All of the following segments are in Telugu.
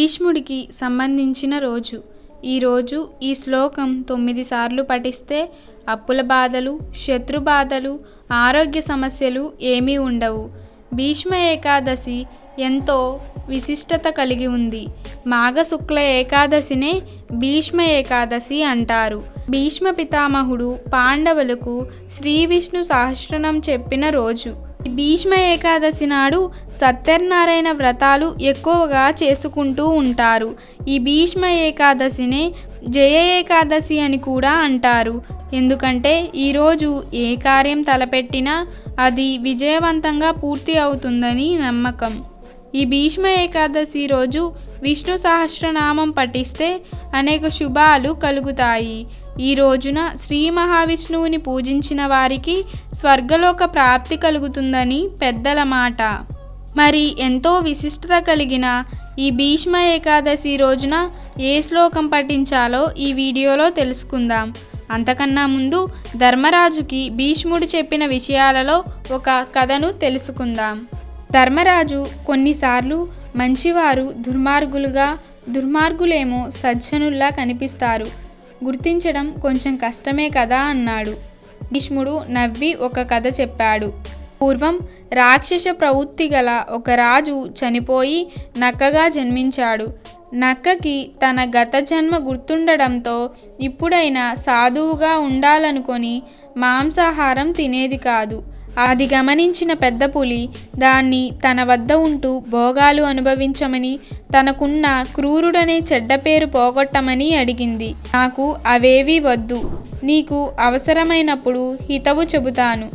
భీష్ముడికి సంబంధించిన రోజు. ఈరోజు ఈ శ్లోకం 9 సార్లు పఠిస్తే అప్పుల బాధలు, శత్రు బాధలు, ఆరోగ్య సమస్యలు ఏమీ ఉండవు. భీష్మ ఏకాదశి ఎంతో విశిష్టత కలిగి ఉంది. మాఘ శుక్ల ఏకాదశినే భీష్మ ఏకాదశి అంటారు. భీష్మ పితామహుడు పాండవులకు శ్రీ విష్ణు సహస్రనామం చెప్పిన రోజు. భీష్మ ఏకాదశి నాడు సత్యనారాయణ వ్రతాలు ఎక్కువగా చేసుకుంటూ ఉంటారు. ఈ భీష్మ ఏకాదశినే జయ ఏకాదశి అని కూడా అంటారు. ఎందుకంటే ఈరోజు ఏ కార్యం తలపెట్టినా అది విజయవంతంగా పూర్తి అవుతుందని నమ్మకం. ఈ భీష్మ ఏకాదశి రోజు విష్ణు సహస్రనామం పఠిస్తే అనేక శుభాలు కలుగుతాయి. ఈ రోజున శ్రీ మహావిష్ణువుని పూజించిన వారికి స్వర్గలోక ప్రాప్తి కలుగుతుందని పెద్దల మాట. మరి ఎంతో విశిష్టత కలిగిన ఈ భీష్మ ఏకాదశి రోజున ఏ శ్లోకం పఠించాలో ఈ వీడియోలో తెలుసుకుందాం. అంతకన్నా ముందు ధర్మరాజుకి భీష్ముడు చెప్పిన విషయాలలో ఒక కథను తెలుసుకుందాం. ధర్మరాజు కొన్నిసార్లు మంచివారు దుర్మార్గులుగా, దుర్మార్గులేమో సజ్జనుల్లా కనిపిస్తారు. గుర్తించడం కొంచెం కష్టమే కదా అన్నాడు. భీష్ముడు నవ్వి ఒక కథ చెప్పాడు. పూర్వం రాక్షస ప్రవృత్తి గల ఒక రాజు చనిపోయి నక్కగా జన్మించాడు. నక్కకి తన గత జన్మ గుర్తుండడంతో ఇప్పుడైనా సాధువుగా ఉండాలనుకొని మాంసాహారం తినేది కాదు. అది గమనించిన పెద్ద పులి దాన్ని తన వద్ద ఉంటూ భోగాలు అనుభవించమని, తనకున్న క్రూరుడనే చెడ్డ పేరు పోగొట్టమని అడిగింది. నాకు అవేవీ వద్దు, నీకు అవసరమైనప్పుడు హితవు చెబుతాను.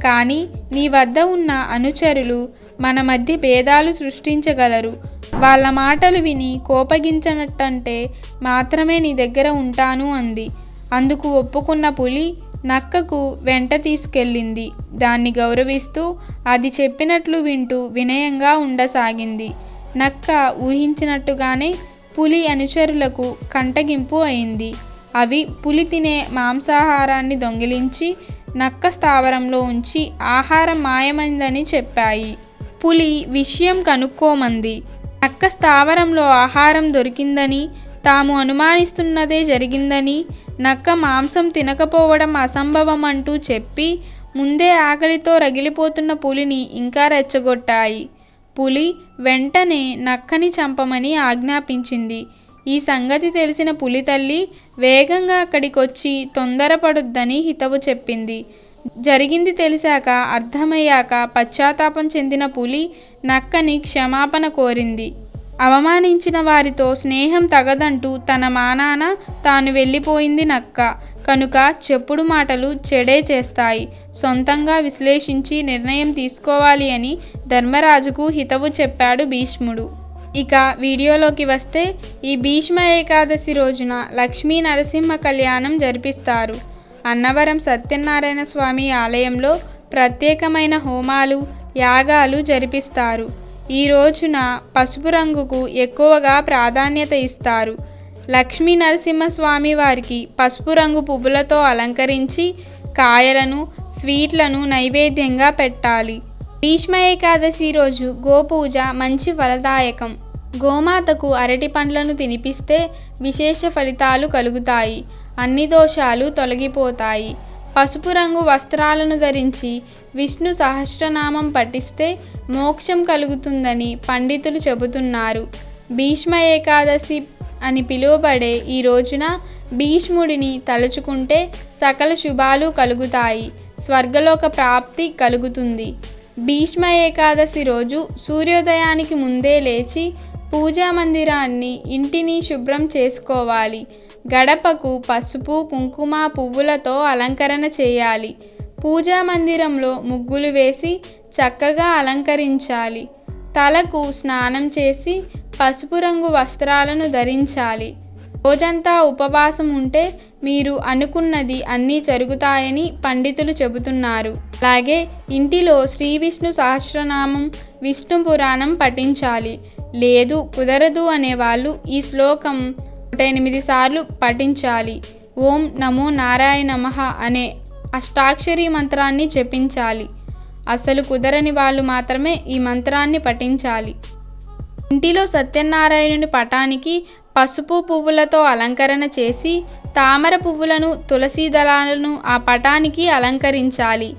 కానీ నీ వద్ద ఉన్న అనుచరులు మన మధ్య భేదాలు సృష్టించగలరు. వాళ్ళ మాటలు విని కోపగించనట్టంటే మాత్రమే నీ దగ్గర ఉంటాను అంది. అందుకు ఒప్పుకున్న పులి నక్కకు వెంట తీసుకెళ్ళింది. దాన్ని గౌరవిస్తూ అది చెప్పినట్లు వింటూ వినయంగా ఉండసాగింది. నక్క ఊహించినట్టుగానే పులి అనుచరులకు కంటగింపు అయింది. అవి పులి తినే మాంసాహారాన్ని దొంగిలించి నక్క స్థావరంలో ఉంచి ఆహారం మాయమైందని చెప్పాయి. పులి విషయం కనుక్కోమంది. నక్క స్థావరంలో ఆహారం దొరికిందని, తాము అనుమానిస్తున్నదే జరిగిందని, నక్క మాంసం తినకపోవడం అసంభవం అంటూ చెప్పి ముందే ఆకలితో రగిలిపోతున్న పులిని ఇంకా రెచ్చగొట్టాయి. పులి వెంటనే నక్కని చంపమని ఆజ్ఞాపించింది. ఈ సంగతి తెలిసిన పులి తల్లి వేగంగా అక్కడికొచ్చి తొందరపడొద్దని హితవు చెప్పింది. జరిగింది తెలిసాక, అర్థమయ్యాక పశ్చాత్తాపం చెందిన పులి నక్కని క్షమాపణ కోరింది. అవమానించిన వారితో స్నేహం తగదంటూ తన మానాన తాను వెళ్ళిపోయింది నక్క. కనుక చెప్పుడు మాటలు చెడే చేస్తాయి. సొంతంగా విశ్లేషించి నిర్ణయం తీసుకోవాలి అని ధర్మరాజుకు హితవు చెప్పాడు భీష్ముడు. ఇక వీడియోలోకి వస్తే, ఈ భీష్మ ఏకాదశి రోజున లక్ష్మీ నరసింహ కళ్యాణం జరిపిస్తారు. అన్నవరం సత్యనారాయణ స్వామి ఆలయంలో ప్రత్యేకమైన హోమాలు, యాగాలు జరిపిస్తారు. ఈ రోజున పసుపు రంగుకు ఎక్కువగా ప్రాధాన్యత ఇస్తారు. లక్ష్మీ నరసింహస్వామి వారికి పసుపు రంగు పువ్వులతో అలంకరించి కాయలను, స్వీట్లను నైవేద్యంగా పెట్టాలి. భీష్మ ఏకాదశి రోజు గోపూజ మంచి ఫలదాయకం. గోమాతకు అరటి పండ్లను తినిపిస్తే విశేష ఫలితాలు కలుగుతాయి. అన్ని దోషాలు తొలగిపోతాయి. పసుపు రంగు వస్త్రాలను ధరించి విష్ణు సహస్రనామం పఠిస్తే మోక్షం కలుగుతుందని పండితులు చెబుతున్నారు. భీష్మ ఏకాదశి అని పిలువబడే ఈ రోజున భీష్ముడిని తలుచుకుంటే సకల శుభాలు కలుగుతాయి. స్వర్గలోక ప్రాప్తి కలుగుతుంది. భీష్మ ఏకాదశి రోజు సూర్యోదయానికి ముందే లేచి పూజా మందిరాన్ని, ఇంటిని శుభ్రం చేసుకోవాలి. గడపకు పసుపు, కుంకుమ, పువ్వులతో అలంకరణ చేయాలి. పూజా మందిరంలో ముగ్గులు వేసి చక్కగా అలంకరించాలి. తలకు స్నానం చేసి పసుపు రంగు వస్త్రాలను ధరించాలి. రోజంతా ఉపవాసం ఉంటే మీరు అనుకున్నది అన్నీ జరుగుతాయని పండితులు చెబుతున్నారు. అలాగే ఇంటిలో శ్రీ విష్ణు సహస్రనామం, విష్ణు పురాణం పఠించాలి. లేదు కుదరదు అనేవాళ్ళు ఈ శ్లోకం 108 సార్లు పఠించాలి. ఓం నమో నారాయణ నమః అనే అష్టాక్షరి మంత్రాన్ని జపించాలి. అసలు కుదరని వాళ్ళు మాత్రమే ఈ మంత్రాన్ని పఠించాలి. ఇంటిలో సత్యనారాయణుని పటానికి పసుపు పువ్వులతో అలంకరణ చేసి తామర పువ్వులను, తులసి దళాలను ఆ పటానికి అలంకరించాలి.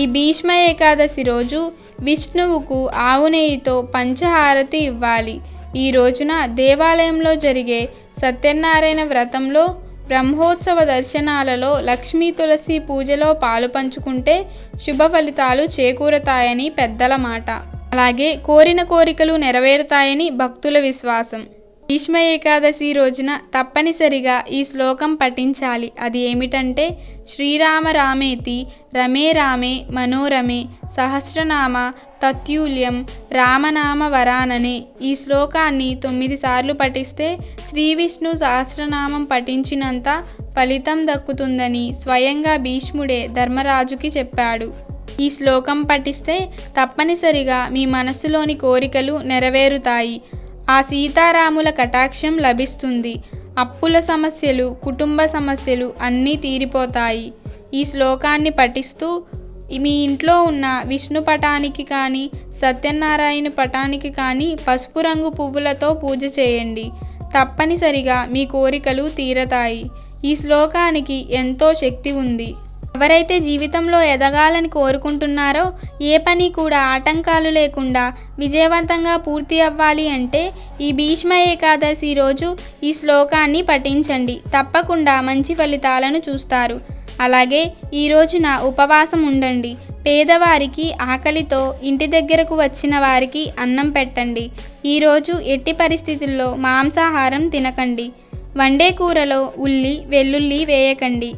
ఈ భీష్మ ఏకాదశి రోజు విష్ణువుకు ఆవు నెయ్యితో పంచహారతి ఇవ్వాలి. ఈ రోజున దేవాలయంలో జరిగే సత్యనారాయణ వ్రతంలో, బ్రహ్మోత్సవ దర్శనాలలో, లక్ష్మీ తులసి పూజలో పాలు పంచుకుంటే శుభ ఫలితాలు చేకూరతాయని పెద్దల మాట. అలాగే కోరిన కోరికలు నెరవేరుతాయని భక్తుల విశ్వాసం. భీష్మ ఏకాదశి రోజున తప్పనిసరిగా ఈ శ్లోకం పఠించాలి. అది ఏమిటంటే, శ్రీరామ రామేతి రమే రామే మనోరమే సహస్రనామ తత్తుల్యం రామనామ వరాననే. ఈ శ్లోకాన్ని 9 సార్లు పఠిస్తే శ్రీ విష్ణు సహస్రనామం పఠించినంత ఫలితం దక్కుతుందని స్వయంగా భీష్ముడే ధర్మరాజుకి చెప్పాడు. ఈ శ్లోకం పఠిస్తే తప్పనిసరిగా మీ మనసులోని కోరికలు నెరవేరుతాయి. ఆ సీతారాముల కటాక్షం లభిస్తుంది. అప్పుల సమస్యలు, కుటుంబ సమస్యలు అన్నీ తీరిపోతాయి. ఈ శ్లోకాన్ని పఠిస్తూ మీ ఇంట్లో ఉన్న విష్ణు పటానికి కానీ, సత్యనారాయణ పటానికి కానీ పసుపు రంగు పువ్వులతో పూజ చేయండి. తప్పనిసరిగా మీ కోరికలు తీరతాయి. ఈ శ్లోకానికి ఎంతో శక్తి ఉంది. ఎవరైతే జీవితంలో ఎదగాలని కోరుకుంటున్నారో, ఏ పని కూడా ఆటంకాలు లేకుండా విజయవంతంగా పూర్తి అవ్వాలి అంటే ఈ భీష్మ ఏకాదశి రోజు ఈ శ్లోకాన్ని పఠించండి. తప్పకుండా మంచి ఫలితాలను చూస్తారు. అలాగే ఈ రోజున ఉపవాసం ఉండండి. పేదవారికి, ఆకలితో ఇంటి దగ్గరకు వచ్చిన వారికి అన్నం పెట్టండి. ఈరోజు ఎట్టి పరిస్థితుల్లో మాంసాహారం తినకండి. వండే కూరలో ఉల్లి, వెల్లుల్లి వేయకండి.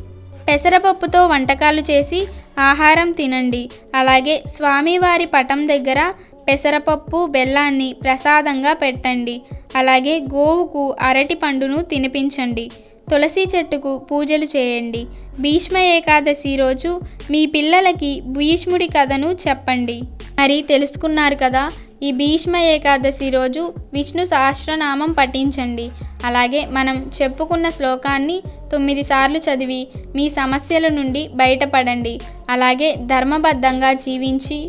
పెసరపప్పుతో వంటకాలు చేసి ఆహారం తినండి. అలాగే స్వామివారి పటం దగ్గర పెసరపప్పు, బెల్లాన్ని ప్రసాదంగా పెట్టండి. అలాగే గోవుకు అరటి పండును తినిపించండి. తులసి చెట్టుకు పూజలు చేయండి. భీష్మ ఏకాదశి రోజు మీ పిల్లలకి భీష్ముడి కథను చెప్పండి. మరి తెలుసుకున్నారు కదా, ఈ భీష్మ ఏకాదశి రోజు విష్ణు సహస్రనామం పఠించండి. అలాగే మనం చెప్పుకున్న శ్లోకాన్ని 9 సార్లు చదివి మీ సమస్యల నుండి బయటపడండి. అలాగే ధర్మబద్ధంగా జీవించి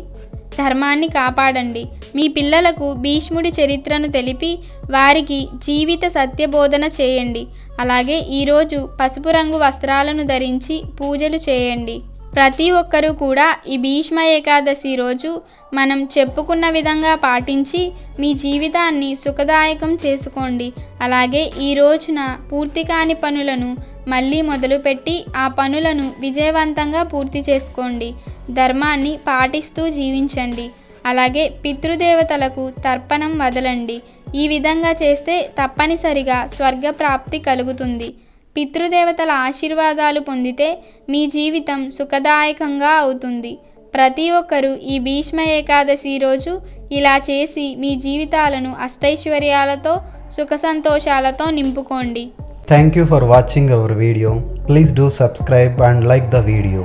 ధర్మాన్ని కాపాడండి. మీ పిల్లలకు భీష్ముడి చరిత్రను తెలిపి వారికి జీవిత సత్యబోధన చేయండి. అలాగే ఈరోజు పసుపు రంగు వస్త్రాలను ధరించి పూజలు చేయండి. ప్రతి ఒక్కరూ కూడా ఈ భీష్మ ఏకాదశి రోజు మనం చెప్పుకున్న విధంగా పాటించి మీ జీవితాన్ని సుఖదాయకం చేసుకోండి. అలాగే ఈ రోజున పూర్తి కాని పనులను మళ్ళీ మొదలుపెట్టి ఆ పనులను విజయవంతంగా పూర్తి చేసుకోండి. ధర్మాన్ని పాటిస్తూ జీవించండి. అలాగే పితృదేవతలకు తర్పణం వదలండి. ఈ విధంగా చేస్తే తప్పనిసరిగా స్వర్గప్రాప్తి కలుగుతుంది. పితృదేవతల ఆశీర్వాదాలు పొందితే మీ జీవితం సుఖదాయకంగా అవుతుంది. ప్రతి ఒక్కరూ ఈ భీష్మ ఏకాదశి రోజు ఇలా చేసి మీ జీవితాలను అష్టైశ్వర్యాలతో, సుఖ సంతోషాలతో నింపుకోండి. Thank you for watching our video. Please do subscribe and like the video.